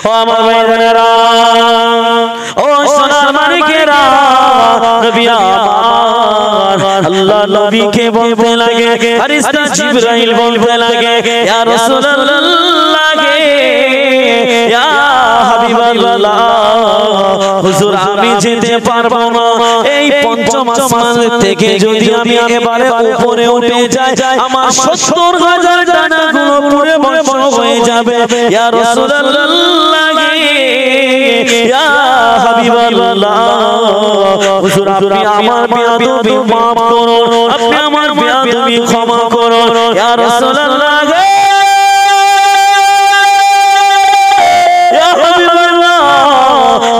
ও আমার ভাইরা, ও সোনার মানিকেরা, নবী আমার আল্লাহ নবীকে বলতে লাগে, ফেরেশতা জিবরাইল বলতে লাগে, ইয়া রাসূলুল্লাহ ইয়া হাবিবাল্লাহ, হুজুর আমি যেতে পারবো না, এই পঞ্চম আসমান থেকে যদি আমি এবারে উপরে উঠে যাই, আমার ৭০,০০০ ডানাগুলো পুড়ে ভস্ম হয়ে যাবে। ইয়া রাসূলুল্লাহ ইয়া হাবিবাল্লাহ, হুজুর আপনি আমার বেয়াদবি মাফ করুন, আপনি আমার বেয়াদবি ক্ষমা করুন। ইয়া রাসূলুল্লাহ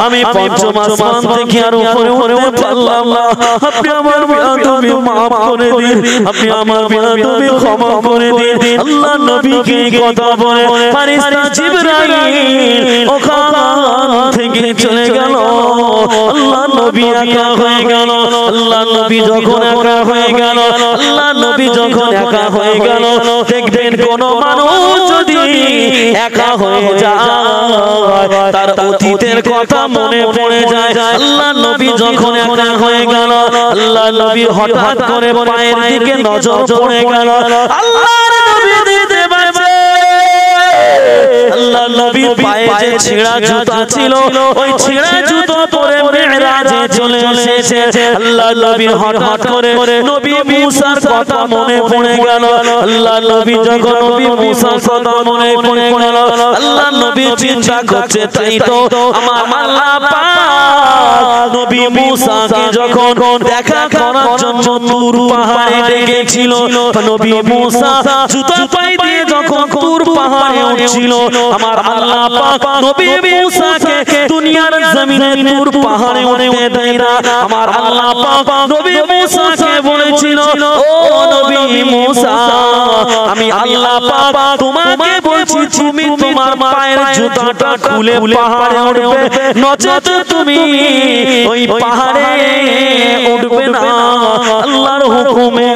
আমি পঞ্চম আসমান থেকে আর উপরে উঠতে পারলাম না, আপনি আমার বেয়াদবি মাফ করে দিন, আপনি আমার বেয়াদবি ক্ষমা করে দিন। আল্লাহ নবীকে কথা বলে ফেরেশতা জিবরাইল ওখান থেকে চলে গেল। আল্লাহ নবী একা হয়ে গেল। আল্লাহ নবী যখন একা হয়ে গেল, আল্লাহ নবী যখন একা হয়ে গেল, দেখবেন কোন মানুষ যদি একা হয়ে যায় তার অতীতের কথা মনে পড়ে যায়। আল্লাহ নবী যখন একা হয়ে গেল, আল্লাহ নবী হঠাৎ করে পায়ের দিকে নজর পড়ে গেল। আল্লাহর নবী দিতে পারছে, আল্লাহ নবীর পায়ে যে ছেঁড়া জুতা ছিল, ওই ছেঁড়া জুতো পরে মেরাজে চলে এসেছে। আল্লাহ নবী হঠাৎ করে নবী মুসার কথা মনে পড়ে গেল। আল্লাহ নবী যখন নবী মুসার কথা মনে পড়ে গেল, আল্লাহ নবী চিন্তা করছে, তাই তো আমার আল্লাহ পাক নবী মুসাকে যখন দেখা করার জন্য তুর পাহাড়ে ডেকেছিল, নবী মুসা জুতা পায়ে দিয়ে যখন তুর পাহাড়ে উঠছিল, আমার আল্লাহ পাক নবী মুসাকে দুনিয়ার জমিনে তুর পাহাড়ে উঠতে দেয় না। আমার আল্লাহ পাক নবী মুসাকে বলেছিল, ও নবী মুসা, আমি আল্লাহ পাক তোমাকে বলছি, তুমি তোমার পায়ের জুতাটা খুলে পাহাড়ে উঠবে, নচেত তুমি ওই পাহাড়ে উঠবে না। আল্লাহর হুকুমে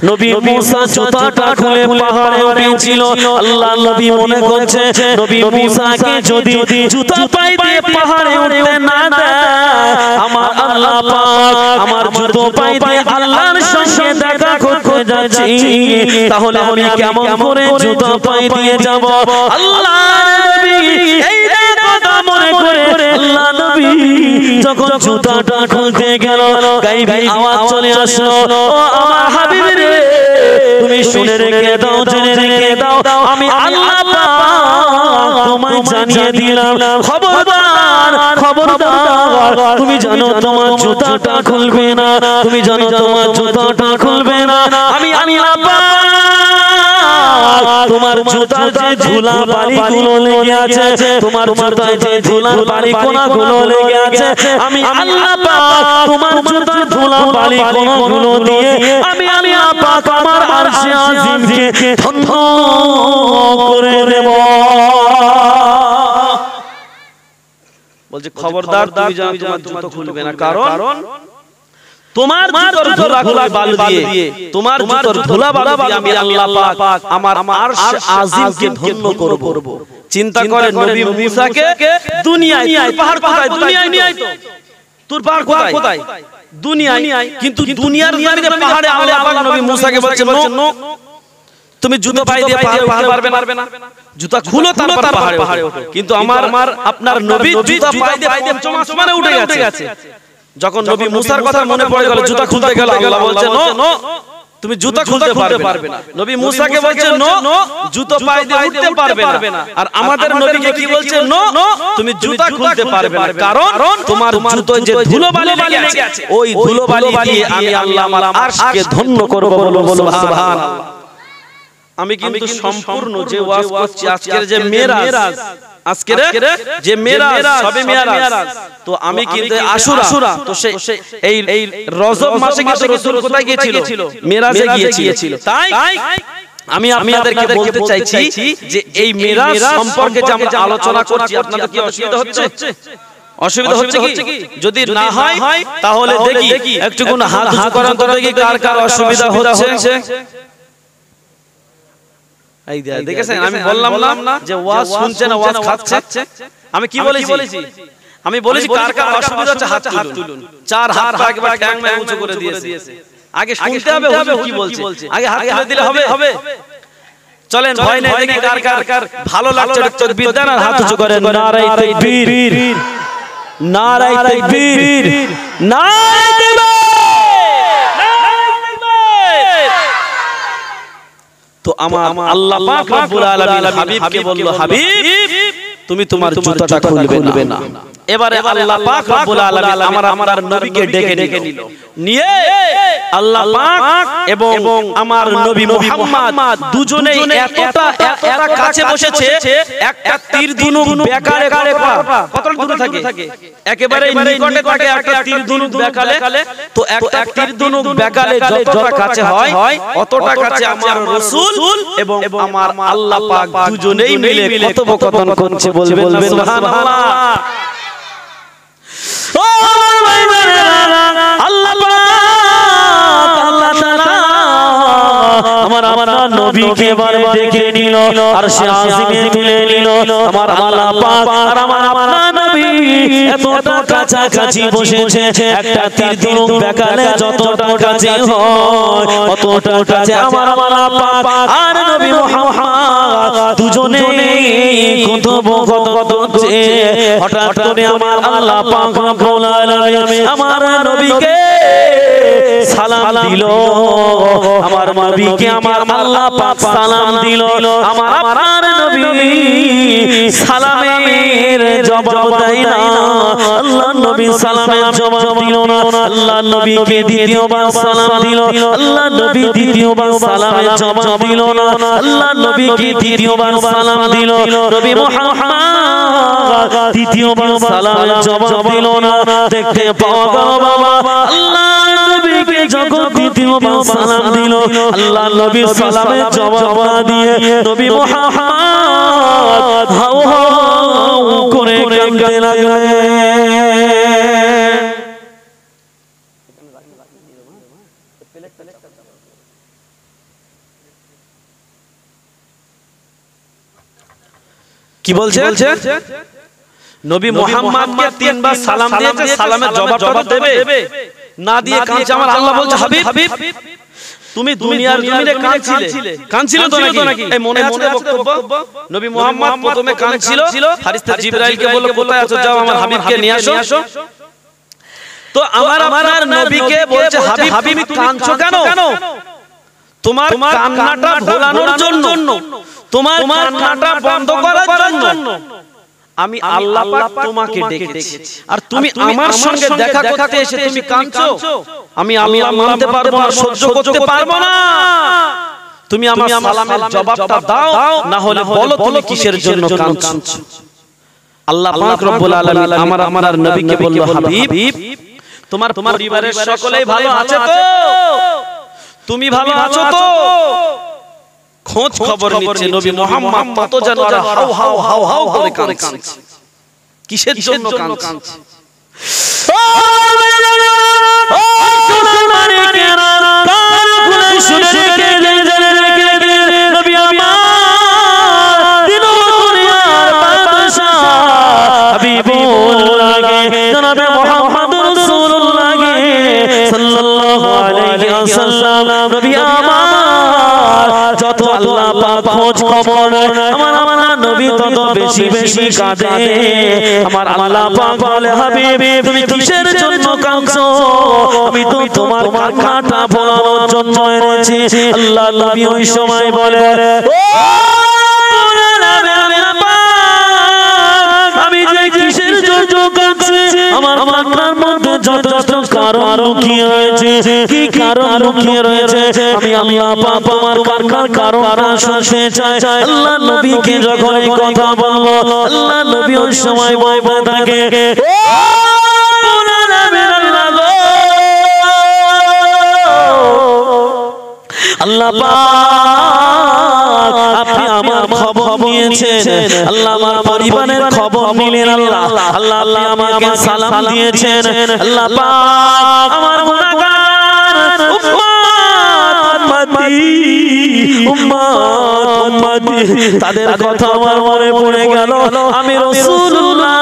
নবী মুসা জুতাটা খুলে পাহাড়ে উঠেছিল। আল্লাহ নবী মনে করছে, নবী মুসাকে যদি জুতা পায়ে দিয়ে পাহাড়ে উঠতে না দেয়, আমার আল্লাহ পাক আমার জুতো পায়ে দিয়ে আল্লাহর সঙ্গে দেখা করতে যাচ্ছি, তাহলে আমি কেমন করে জুতা পায়ে দিয়ে যাব? আল্লাহ নবী এই কথা মনে করে আল্লাহ নবী যখন জুতাটা খুলতে গেল, গায়েবে আওয়াজ চলে আসলো, ও আমার হাবিব রে, তুমি শুনে রেখে দাও, জেনে রেখে দাও, আমি আল্লাহ পাক তোমায় জানিয়ে দিলাম, খবরদার খবরদার, তুমি জানো তোমার জুতাটা খুলবে না, তুমি জানো তোমার জুতাটা খুলবে না, আমি আল্লাহ পাক তোমার জুতার যে ধুলা বালিগুলো লেগে আছে, তোমার জুতায় যে ধুলা বালি কোনাগুলো লেগে আছে, আমি আল্লাহ পাক তোমার জুতার ধুলা বালি কোনাগুলো দিয়ে আমি আল্লাহ পাক আমার আরশে আজিমকে ধন্য করে দেব। বলছে খবরদার তুমি জানো তোমার জুতো খুলবে না, কারণ তোমার জুতোর ধুলা বালু দিয়ে, তোমার জুতোর ধুলা বালু দিয়ে আমি আল্লাহ পাক আমার আরশ আজিমকে ধন্য করব। চিন্তা করে নবী মুসাকে দুনিয়ায় পাহাড় কোথায়, দুনিয়ায় নিয়ে আইতো, তোর পাহাড় কোথায় দুনিয়ায়, কিন্তু দুনিয়ার জমিনে পাহাড়ে আল্লাহ পাক নবী মুসাকে বলছে, নো, তুমি জুতো পায়ে দিয়ে পাহাড় পারবে না, জুতা খুলো তারপর পাহাড়ে ওঠো। কিন্তু আমার আপনার নবী জুতা পায়ে দিয়ে পঞ্চম আসমানে উঠে গেছে। যখন নবী মুসার কথা মনে পড়ে গেল, জুতা খুলতে গেল, আল্লাহ বলছে, নো, তুমি জুতা খুলতে পারবে না। নবী মুসাকে বলছে, নো, জুতো পায়ে দিয়ে উঠতে পারবে না। আর আমাদের নবীকে কি বলছে, নো, তুমি জুতা খুলতে পারবে না, কারণ তোমার জুতোয় যে ধুলোবালি লেগে আছে, ওই ধুলোবালি দিয়ে আমি আল্লাহ আমার আরশকে ধন্য করব। বলো সুবহানাল্লাহ। আমি কিন্তু সম্পূর্ণ যে ওয়াজ করছি, আজকের যে মেরাজ, আজকের যে মেরাজ, সবে মেরাজ, তো আমি কিন্তু আশুরা, তো এই রজব মাসে কিন্তু রাসূল কোথায় গিয়েছিল? মেরাজে গিয়েছিল। তাই আমি আপনাদেরকে বলতে চাইছি যে এই মেরাজ সম্পর্কে যে আমরা আলোচনা করছি, আপনাদের কি অসুবিধা হচ্ছে? অসুবিধা হচ্ছে কি? যদি না হয় তাহলে দেখি একটুকুন হাত করান তো, দেখি কার কার অসুবিধা হচ্ছে। এই দেখেছেন আমি বললাম না যে ওয়াজ শুনছেন ওয়াজ খাচ্ছে আমি কি বলেছি আমি বলেছি কার কার অসুবিধা হচ্ছে হাত তুলুন চার হাত একবার ঠ্যাং ম্যাং উঁচু করে দিয়েছে আগে শুনতে হবে হুজুর কি বলছে আগে হাত তুলে দিলে হবে চলেন ভয় নেই দেখি কার কার ভালো লাগছে তাকবীর দেন আর হাত উঁচু করেন নারায়ে তাকবীর নারায়ে তাকবীর নারায়ে তাকবীর তো আমার আল্লাহ পাক রব্বুল আলামিন হাবিবকে বলল হাবিব তুমি তোমার জুতাটা খুলবে না এবারে আল্লাহ পাক রব্বুল আলামিন আমার নবীকে ডেকে নিয়ে আল্লাহ পাক এবং আমার নবী মুহাম্মদ দুজনেই এতটা কাছে বসেছে একটা তীর ধনুক বেকালে কতটা দূরে থাকে একেবারে নিকটে থাকে একটা তীর ধনুক বেকালে তো একটা তীর ধনুক বেকালে যতটা কাছে হয় অতটা কাছে আমার রাসূল এবং আমার আল্লাহ পাক দুজনেই মিলে কথোপকথন করছে বলবেন সুবহানাল্লাহ আমার নবীকে এবার দেখে নিল আর সে আজিমে তুলে নিল আমার আল্লাহ পাক আর আমার নবী এতটা কাছাকাছি বসেছে একটা তীর ধনুক বেকালে যতটা কাছে হয় অতটা কাছে আমার আল্লাহ পাক আর নবী মুহাম্মদ দুজনেই কথোপকথন করছে হঠাৎ করে আমার আল্লাহ পাক রব্বুল আলামিন আমার নবীকে সালাম দিল আমার নবীকে আমার আল্লাহ পাক সালাম দিল আমার নবী সালামের জবাব দেয় না আল্লাহ নবী সালামের জবাব দিল না আল্লাহ নবীকে দ্বিতীয়বার সালাম দিল আল্লাহ নবী দ্বিতীয়বার সালামের জবাব দিল না আল্লাহ নবীকে দ্বিতীয়বার সালাম দিল নবী মুহাম্মদ দ্বিতীয়বার সালামের জবাব দিল না দেখতে পাওয়া গেল বাবা আল্লাহ নবীকে যখন দ্বিতীয়বার সালাম দিল আল্লাহ নবী সালামের জবাব দিয়ে নবী মুহাম্মদ হাউ হাউ করে কাঁদতে লাগলেন কি বলছে নবী মুহাম্মদকে তিনবার সালাম দিয়েছে সালামের জবাবটা দেবে না দিয়ে কাঁদছে আমার আল্লাহ বলছে হাবিব তুমি দুনিয়ার জমিনে কাঁদছিলে তো নাকি এই মনে আছে বক্তব্য নবী মুহাম্মদ প্রথমে কাঁদছিল ফেরেশতা জিবরাইলকে বলল কোথায় আছো যাও আমার হাবিবকে নিয়ে আসো তো আমার নবীকে বলছে হাবিব তুমি কাঁদছো কেন তোমার কান্নাটা ভোলানোর জন্য তোমার কান্নাটা বন্ধ করার জন্য আমি আল্লাহ পাক তোমাকে ডেকেছি আর তুমি আমার সঙ্গে দেখা করতে এসে তুমি কাঁদছো আমি আল্লাহ মানতে পারবো না সহ্য করতে পারবো না তুমি আমার সালামের জবাবটা দাও না হলে বলো তুমি কিসের জন্য কাঁদছো আল্লাহ পাক রব্বুল আলামিন আমার নবীকে বলল হাবিব তোমার পরিবারের সকলেই ভালো আছে তো তুমি ভালো আছো তো খোঁজ খবর নিচ্ছে নবী মুহাম্মদ কত যেন হাউ হাউ হাউ হাউ করে কাঁদছে কিসের জন্য কাঁদছে ও সোনার মানিকেরা কান খুলে শুনে কে নবী আমার দিন দুনিয়ার বাদশা হাবিবুল্লাহ জনাবে মুহাম্মদ রাসূলুল্লাহ সাল্লাল্লাহু আলাইহি ওয়াসাল্লাম নবী আমার যত আল্লাহ পাক খোঁজ খবর আমার নবী তত বেশি কাঁদে আমার আল্লাহ পাক বলে হাবিব তুমি কিসের জন্য কাঁদছো আমি তো তোমার কান্নাটা ভোলানোর জন্য এনেছি আল্লাহ নবী ওই সময় বলে আমি যে কিসের জন্য কাঁদছি আমার কান্নার মধ্যে যথেষ্ট কারণ লুকিয়ে রয়েছে কি কারণ লুকিয়ে রয়েছে আমি আল্লাহ পাক আমার কান্নার কারণটা শুনতে চাই আল্লাহ নবীকে যখন এই কথা বলবো আল্লাহ নবী ওই সময় বলতে থাকে আল্লাহ পাক আপনি আমার খবর নিয়েছেন আল্লাহ আমার পরিবারের খবর নিলেন আল্লাহ আমাকে সালাম দিয়েছেন আল্লাহ পাক আমার গুনাহগার উম্মত উম্মতি তাদের কথা আমার মনে পড়ে গেল আমি রাসূলুল্লাহ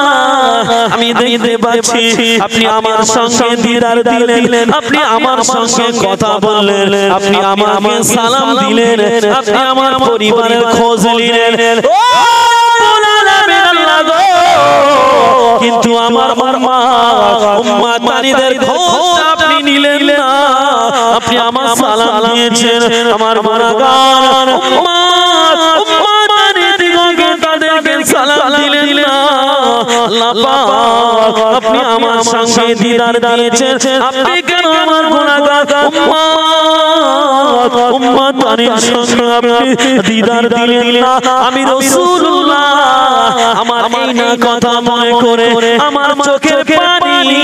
আমি দেখতে পাচ্ছি আপনি আমার সঙ্গে দিদার দিলেন আপনি আমার সঙ্গে কথা বললেন আপনি আমাকে সালাম দিলেন আপনি আমার পরিবারের খোঁজ নিলেন কিন্তু আমার উম্মতানিদের খোঁজ আপনি নিলেন না আপনি আমার সালাম দিয়েছেন আমার গুনাহগার উম্মতানিদিগকে তাদেরকে সালাম দিলেন না আল্লাহ পাক আপনি আমার সঙ্গে দিদার দিয়েছেন আপনি কেন আমার গুনাহগার উম্মতানির সঙ্গে আপনি দিদার দিলেন না আমি রাসূলুল্লাহ আমার এই না কথা মনে করে আমার চোখের পানি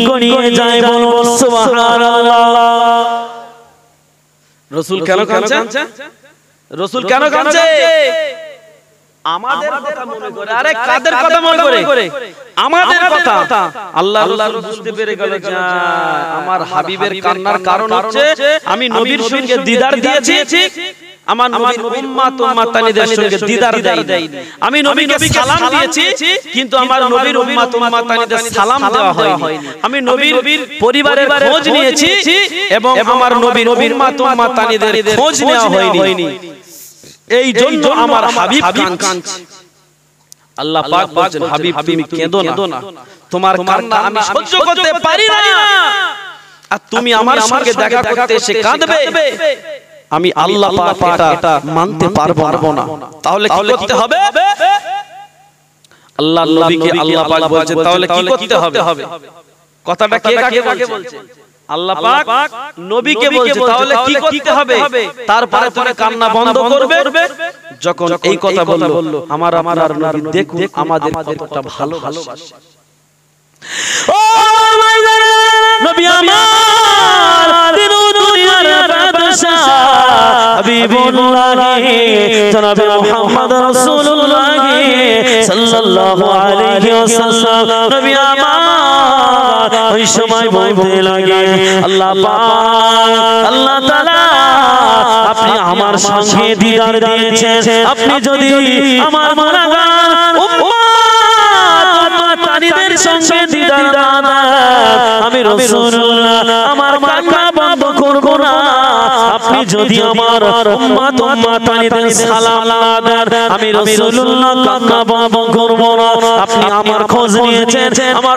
গড়িয়ে যায় বলো সুবহানাল্লাহ রাসূল কেন কাঁদছে রাসূল কেন কাঁদছে আমাদের কথা মনে করে আরে কাদের কথা মনে করে আমাদের কথা আল্লাহ বুঝতে পেরে গেল যে আমার হাবিবের কান্নার কারণ হচ্ছে আমি নবীর সঙ্গে দিদার দিয়েছি আমার নবীর উম্মতানিদের সঙ্গে দিদার দেই আমি নবীকে সালাম দিয়েছি কিন্তু আমার নবীর উম্মতানিদের সালাম দেওয়া হয়নি আমি নবীর পরিবারের খোঁজ নিয়েছি এবং আমার নবীর উম্মতানিদের খোঁজ নেওয়া হয়নি এই জন্য আমার হাবিব কাঁদছে আল্লাহ পাক বলেন হাবিব তুমি কেঁদো না তোমার কান্না আমি সহ্য করতে পারি না আর তুমি আমার সঙ্গে দেখা করতে এসে কাঁদবে আমি আল্লাহ পাক এটা মানতে পারবো না তাহলে কি করতে হবে আল্লাহ নবীকে আল্লাহ পাক বলেন তাহলে কি করতে হবে কথাটা কে কাকে বলছে আল্লাহ পাক নবীকে বলছে তাহলে কি করতে হবে তারপরে তুমি কান্না বন্ধ করবে যখন এই কথা বলল আমার নবী দেখুন আমাদের কতটা ভালোবাসে ও নবী আমার দিন দুনিয়ার বাদশা হাবিবুল্লাহ জনাবে মুহাম্মদ রাসূলুল্লাহ সাল্লাল্লাহু আলাইহি ওয়াসাল্লাম নবী আমার ওই সময় বলতে লাগে আল্লাহ পাক আল্লাহ তাআলা আপনি আমার সঙ্গে দিদার দিয়েছেন আপনি যদি আমার গুনাহগার উম্মতানিদের সঙ্গে দিদার দেন আমি রাসূলুল্লাহ আমার কান্না বন্ধ করব না আপনি যদি আমার উম্মতানিদের সালাম না দেন আমি রাসূলুল্লাহ কান্না বন্ধ করব না আপনি আমার খোঁজ নিয়েছেন আমার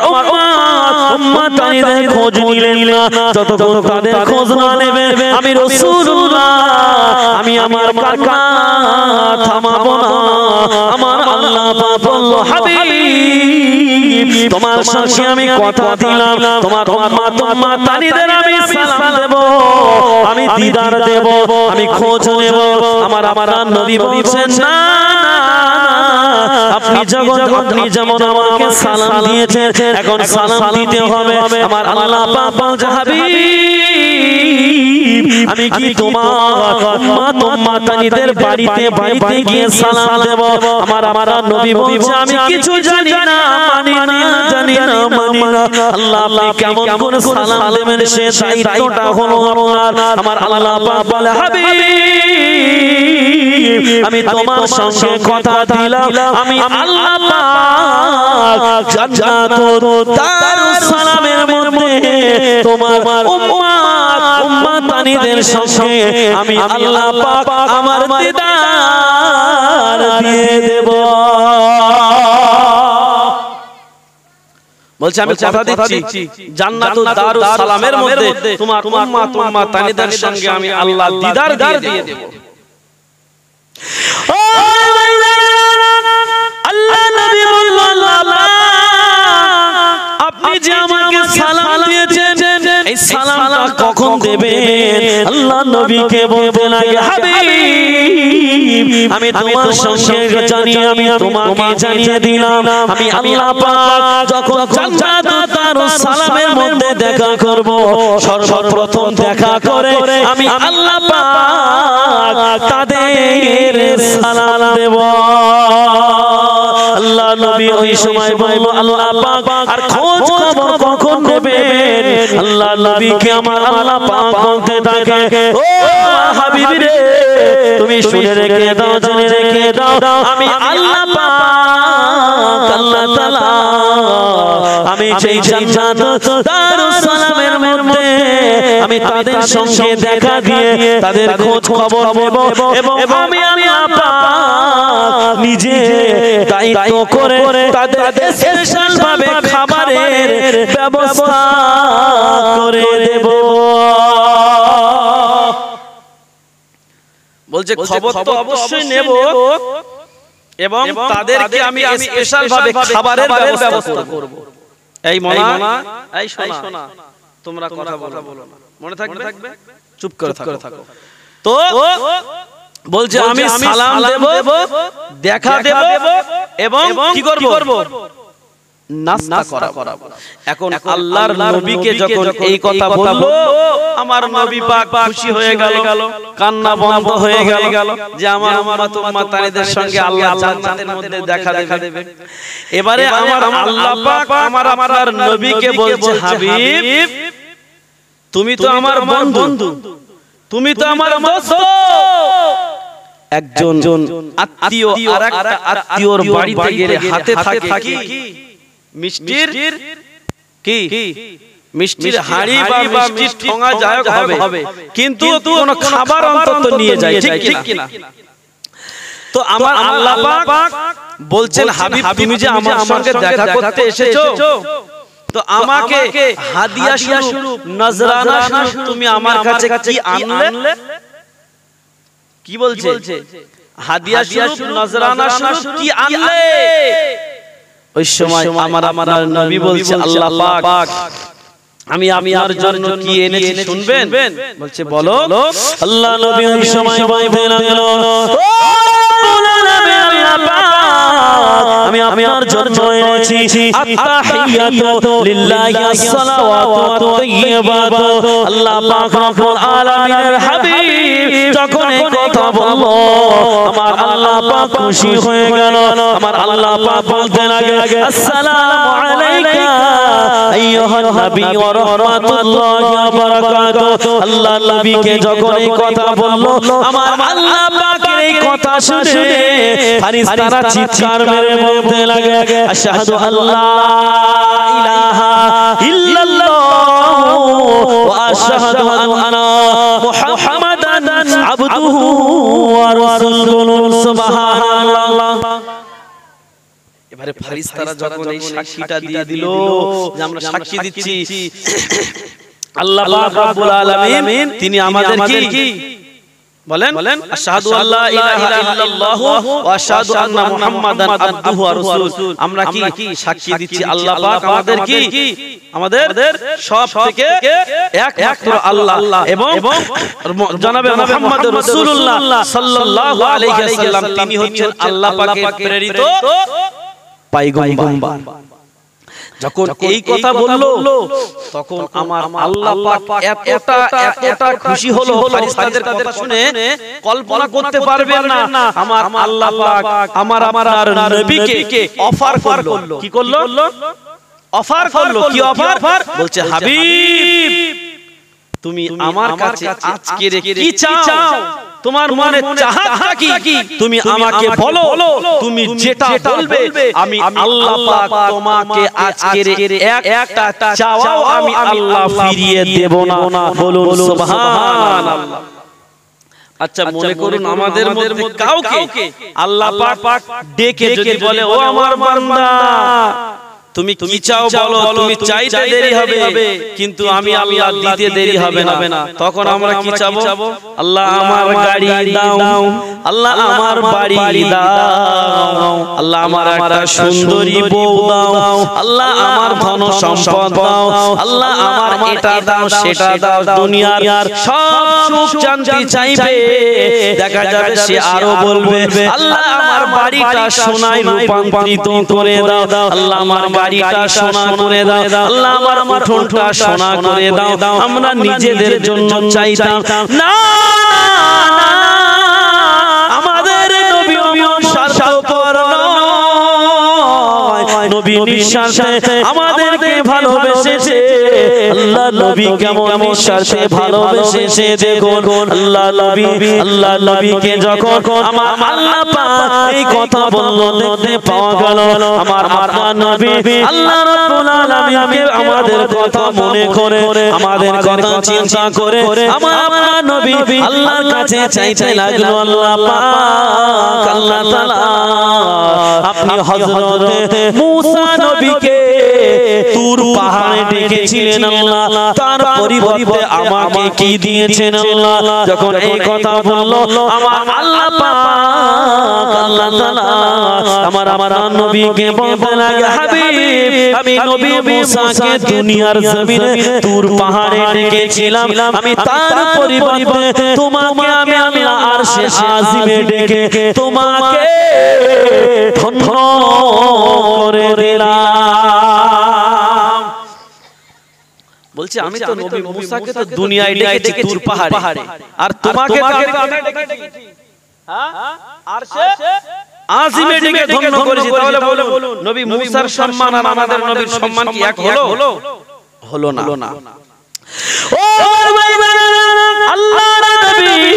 উম্মতানিদের খোঁজ নিলেন না যতক্ষণ তাদের খোঁজ না নেবে আমি রাসূলুল্লাহ আমি আমার কান্না থামাবো না আমার আল্লাহ পাক বলল হাবিব তোমার সঙ্গে আমি কথা দিলাম তোমার উম্মতানিদের আমি সালাম দেব আমি দিদার দেব আমি খোঁজ নেব আমার নবী বলছেন না আপনি যেমন আমাকে সালাম দিয়েছেন এখন সালাম দিতে হবে আমার আল্লাহ পাক বলছে হাবিব আমি কি তোমার উম্মতানিদের বাড়িতে গিয়ে সালাম দেব আমার নবী বলছে আমি কিছু জানি না মানি না আল্লাহ আপনি কেমন করে সালাম দেবেন সে দায়িত্বটা হলো আমার আল্লাহ পাক বলে হাবিব আমি তোমার সঙ্গে কথা দিলাম আমি আল্লাহ পাক জান্নাতুল দারুস সালামের মধ্যে তোমার উম্মতানিদের সঙ্গে আমি আল্লাহ পাক আমার দিদার দিয়ে দেব বলছে আমি কথা দিচ্ছি জান্নাতুল দারুস সালামের মধ্যে তোমার উম্মতানিদের সঙ্গে আমি আল্লাহ দিদার দিয়ে দেব আল্লাহ নবী বললেন আপনি যে আমাকে সালাম দিয়েছেন এই সালামটা কখন দেবেন আল্লাহ নবীকে বলতে লাগে হাবিব আমি তোমার সঙ্গে জানিয়ে আমি তোমাকে জানিয়ে দিলাম আমি আল্লাহ পাক যখন জান্নাতুল দারুস সালামের মধ্যে দেখা করব সর্বপ্রথম দেখা করে আমি আল্লাহ পাক তাদের সালাম দেব আল্লাহ নবী ওই সময় বলল আল্লাহ পাক আর খোঁজ খবর কখন নেবেন আল্লাহ নবীকে আমার আল্লাহ পাক বলতে থাকে ও হাবিব রে তুমি শুনে রেখে দাও জেনে রেখে দাও আমি আল্লাহ পাক আল্লাহ তাআলা আমি সেই জান্নাত দারুস সালামের মধ্যে আমি তাদের সঙ্গে দেখা দিয়ে তাদের খোঁজ খবর নেব এবং আমি আল্লাহ পাক নিজে দায়িত্ব করে তাদের স্পেশাল ভাবে খাবারের ব্যবস্থা করে দেব। বলছে খবর তো অবশ্যই নেব এবং তাদেরকে আমি স্পেশাল ভাবে খাবারের ব্যবস্থা করব। এই মনা এই শোনা তোমরা কথা বলো না, মনে থাকবে? চুপ করে থাকো। তো বলছে আমি সালাম দেব, দেখা দেব এবং কি করব? নাস্তা করাবো। এখন আল্লাহর নবীকে যখন এই কথা বলল আমার নবী পাক খুশি হয়ে গেল, কান্না বন্ধ হয়ে গেল যে আমার উম্মত-উম্মতানিদের সঙ্গে আল্লাহ জান্নাতের মধ্যে দেখা দেবে। এবারে আমার আল্লাহ পাক আমার নবীকে বলছে হাবিব তুমি তো আমার বন্ধু, তুমি তো আমার দোস্ত। একজন আত্মীয় আরেকটা আত্মীয়র বাড়িতে গেলে হাতে থাকে কি মিষ্টির হাঁড়ি বা মিষ্টির ঠোঙা যাই হবে, কিন্তু কোনো খাবার অন্তত নিয়ে যায়, ঠিক কিনা? তো আমার আল্লাহ পাক বলছেন হাবিব তুমি যে আমার সঙ্গে দেখা করতে এসেছো তো আমাকে হাদিয়া স্বরূপ নজরানা স্বরূপ তুমি আমার কাছে কি আনলে? কি বলছে? হাদিয়া স্বরূপ নজরানা স্বরূপ কি আনলে? ওই সময় আমার নবী বলছে আল্লাহ পাক আমি আপনার জন্য কি এনেছি শুনবেন? বলছে বলো। আল্লাহ নবী ওই সময় বলতে লাগলো আমি আপনার জন্য এনেছি আত্তাহিয়াতু লিল্লাহি আসসালাওয়াতু তাইয়্যিবাতু। আল্লাহ পাক রব্বুল আলামিনের হাবিব যখন এই কথা বলল আমার আল্লাহ পাক খুশি হয়ে গেল। আমার আল্লাহ পাক বলতে লাগে আসসালামু আলাইকা আইয়ুহান নবী ওয়া রাহমাতুল্লাহি ওয়া বারাকাতুহু। আল্লাহ নবীকে যখন এই কথা বলল আমার আল্লাহ পাকের এই কথা শুনে ফেরেশতারা চিৎকার মেরে বলতে লাগে আশহাদু আল্লা ইলাহা ইল্লাল্লাহ ওয়া আশহাদু আন্না মুহাম্মাদান আবদুহু ওয়া রাসূলুহু। সুবহানাল্লাহ। এবারে ফেরেশতারা যখন এই সাক্ষীটা দিয়ে দিল যে আমরা সাক্ষী দিচ্ছি আল্লাহ পাক রব্বুল আলামিন তিনি আমাদের কি বলেন আশহাদু আল্লা ইলাহা ইল্লাল্লাহ ওয়া আশহাদু আন্না মুহাম্মাদান আবদুহু ওয়া রাসূলুহু। আমরা কি সাক্ষী দিচ্ছি আল্লাহ পাক আমাদের কি আমাদের সব থেকে একমাত্র আল্লাহ এবং জনাবে মুহাম্মদ রাসূলুল্লাহ সাল্লাল্লাহু আলাইহি ওয়াসাল্লাম তিনি হচ্ছেন আল্লাহ পাকের প্রেরিত পয়গম্বর। যখন এই কথা বলল তখন আমার আল্লাহ পাক এতটা খুশি হলো ফেরেশতাদের কথা শুনে কল্পনা করতে পারবেন না। আমার আল্লাহ পাক আমার নবীকে অফার করলো। কি করলো? অফার করলো। কি অফার? বলছে হাবিব তুমি আমার কাছে আজকে কি চাও? তোমার মনে চাহতা কি তুমি আমাকে বলো, তুমি যেটা বলবে আমি আল্লাহ পাক তোমাকে আজকের একটা চাওয়াও আমি আল্লাহ ফিরিয়ে দেব না। বলুন সুবহানাল্লাহ। আচ্ছা মনে করুন আমাদের মধ্যে কাউকে আল্লাহ পাক ডেকে যদি বলে ও আমার বান্দা তুমি কি চাও বলো, তুমি চাইতে দেরি হবে কিন্তু আমি আল্লাহ দিতে দেরি হবে না। তখন আমরা কি চাবো? আল্লাহ আমার গাড়ি দাও, আল্লাহ আমার বাড়ি দাও, আল্লাহ আমার একটা সুন্দরী বউ দাও, আল্লাহ আমার ধন সম্পদ দাও, আল্লাহ আমার এটা দাও সেটা দাও। দুনিয়ার সব সুখ জানতে চাইবে। দেখা যাবে সে আরো বলবে আল্লাহ আমার বাড়িটা সোনায় রূপান্তরিত করে দাও, আল্লাহ আমার বাড়িটা সোনা করে দাও, আল্লাহ আমার উঠোনটা সোনা করে দাও। আমরা নিজেদের জন্য চাইতাম না, আমাদের নবী স্বার্থপর নয়, নবী নিঃশ্বাসে আমাদেরকে ভালোবেসেছে আল্লাহ নবী কেমন নিঃশ্বাসে ভালোবেসেছে দেখুন আল্লাহ নবীকে যখন আমার আল্লাহ পাক এই কথা বললো দেখতে পাওয়া গেল আমার আপনার নবী আল্লাহ রাব্বুল আলামিনকে আমাদের কথা মনে করে আমাদের কথা চিন্তা করে আমার আপনার নবী আল্লাহর কাছে চাইতে লাগলো আল্লাহ পাক আল্লাহ তাআলা আপনি হযরত মুসা নবীকে তুর পাহাড়ে ডেকেছিলেন আল্লাহ তার পরিবর্তে আমাকে কি দিয়েছেন আল্লাহ যখন এই কথা বললো আমার আল্লাহ পাক আল্লাহ তাআলা আমার নবীকে বলতে লাগে হাবিব আমি নবী মুসাকে দুনিয়ার জমিনে তুর পাহাড়ে ডেকেছিলাম আমি তার পরিবর্তে তোমাকে আমি আল্লাহ আরশে আজিমে ডেকে তোমাকে ধন্য করে দিলাম বলছি আমি তো নবী মুসাকে তো দুনিয়ায় ডেকেছি তুর পাহাড়ে আর তোমাকে ডেকেছি হ্যাঁ আরশে আজিমে ডেকে ধন্য করেছি তাহলে বলুন নবী মুসার সম্মান আর আমাদের নবীর সম্মান কি এক হলো হলো না ও আল্লাহর নবী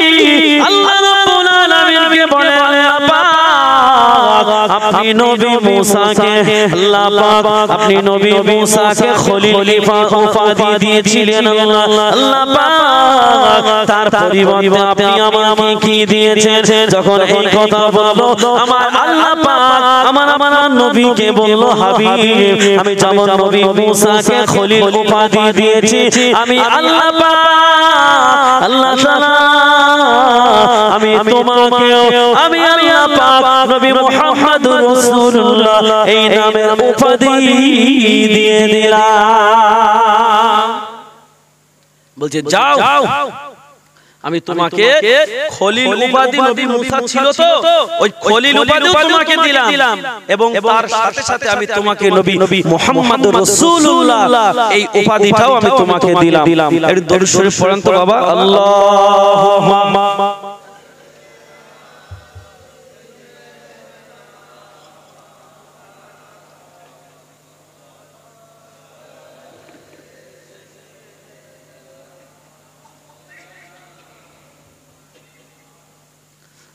আল্লাহ রাব্বুল আলামিনকে বলে আপনি নবী মুসাকে আল্লাহ পাক আপনি নবী মুসাকে খলিল উপাধি দিয়েছিলেন আল্লাহ পাক তার পরিবর্তে আপনি আমাকে কি দিয়েছেন যখন এই কথা বললো আমার আল্লাহ পাক আমার নবীকে বলল হাবিব আমি যেমন নবী মুসাকে খলিল উপাধি দিয়েছি আমি আল্লাহ পাক আল্লাহ তাআলা আমি তোমাকেও আমি আল্লাহ পাক নবী মুহাম্মদুর রাসূলুল্লাহ এই নামের উপাধি দিয়ে দিলাম বলছে যাও আমি তোমাকে খলিল উপাধি নবী মুসা ছিল তো ওই খলিল উপাধি তোমাকে দিলাম এবং তার সাথে সাথে আমি তোমাকে নবী মুহাম্মদুর রাসূলুল্লাহ এই উপাধিটাও আমি তোমাকে দিলাম এর দরুদ শরীফ পড়েন তো বাবা আল্লাহুম্মা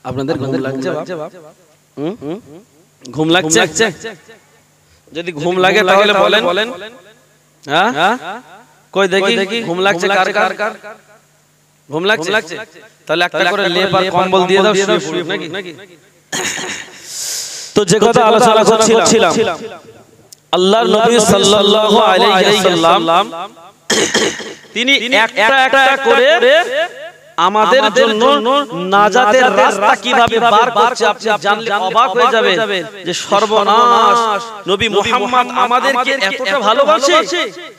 আপনাদের ঘুম লাগছে ঘুম লাগছে যদি ঘুম লাগে তাহলে বলেন হ্যাঁ কই দেখি ঘুম লাগছে কার ঘুম লাগছে তাহলে একটা করে লেপ আর কম্বল দিয়ে দাও শুয়ে পড়ি নাকি তো যে কথা আলোচনা করছিলাম আল্লাহর নবী সাল্লাল্লাহু আলাইহি ওয়াসাল্লাম তিনি একটা করে আমাদের জন্য নাজাতের রাস্তা কিভাবে বার করছে আপনি জানলে অবাক হয়ে যাবেন যে সর্বনাশ নবী মুহাম্মদ আমাদেরকে এতটা ভালোবাসে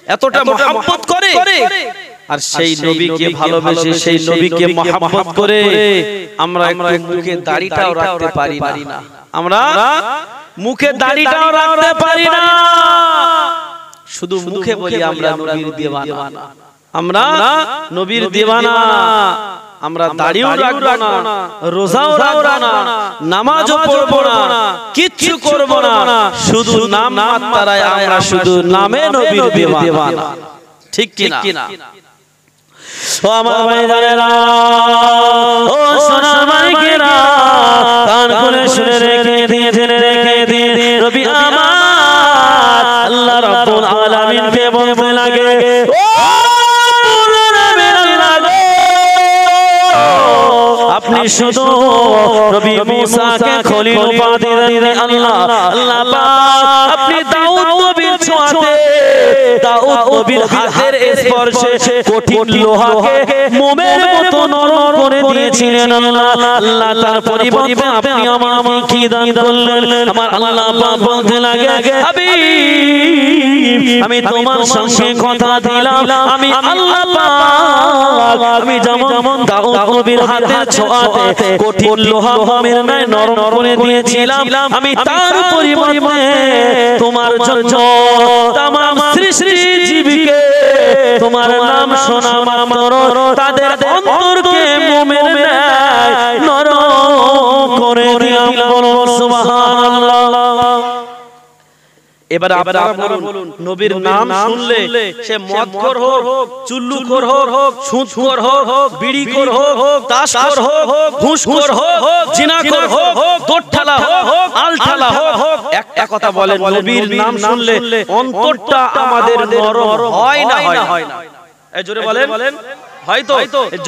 এতটা মহব্বত করে আর সেই নবীকে ভালোবেসে সেই নবীকে মহব্বত করে আমরা একটু মুখে দাড়িটাও রাখতে পারি না আমরা মুখে দাড়িটাও রাখতে পারি না শুধু মুখে বলি আমরা নবীর দিওয়ানা আমরা নবীর দিওয়ানা আমরা দাড়িও রাখবো না রোজাও রাখবো না নামাজও পড়বো না কিচ্ছু করব না শুধু নাম মাত্রায় আমরা শুধু নামে নবীর দিওয়ানা ঠিক কি না ও আমার ভাইরা ও সোনার মানিকেরা কান খুলে শুনে রেখে দিয়ে নবী আমার আল্লাহ রাব্বুল আলামিনকে বলতে লাগে ও আপনি শুধু নবী মুসাকে খলিল উপাধি দিলেন আল্লাহ পাক আপনি দাউদ নবীর ছোঁয়াতে দাউদ নবীর হাতের স্পর্শে কঠিন লোহাকে মোমের মতো নরম করে দিয়েছিলেন আল্লাহ তার পরিবর্তে আপনি আমাকে কি দান করলেন আমার আল্লাহ পাক বলতে লাগে হাবিব আমি তোমার সঙ্গে কথা দিলাম আমি আল্লাহ পাক আমি যেমন দাউদ নবীর হাতের ছোঁয়াতে কঠিন লোহা মোমের ন্যায় নরম করে দিয়েছিলাম আমি তার পরিবর্তে তোমার জন্য तमाम সৃষ্টি জীবকে তোমার নাম শোনা মাত্র তাদের অন্তরকে মোমের ন্যায় নরম করে দিলাম বলো সুবহানাল্লাহ এবার আপনারা বলুন নবীর নাম শুনলে সে মদখোর হোক, চুল্লুখোর হোক, সুদখোর হোক, বিড়িখোর হোক, তাসখোর হোক, ঘুষখোর হোক, জিনাখোর হোক, দোঠঠালা হোক, আলঠালা হোক, একটা কথা বলেন, নবীর নাম শুনলে অন্তরটা আমাদের নরম হয় না হয় না? এই জোরে বলেন। হয়তো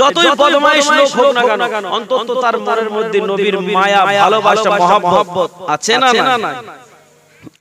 যতই বদমাইশ লোক হোক না কেন, অন্তত তার মনের মধ্যে নবীর মায়া, ভালোবাসা, মহব্বত আছে না?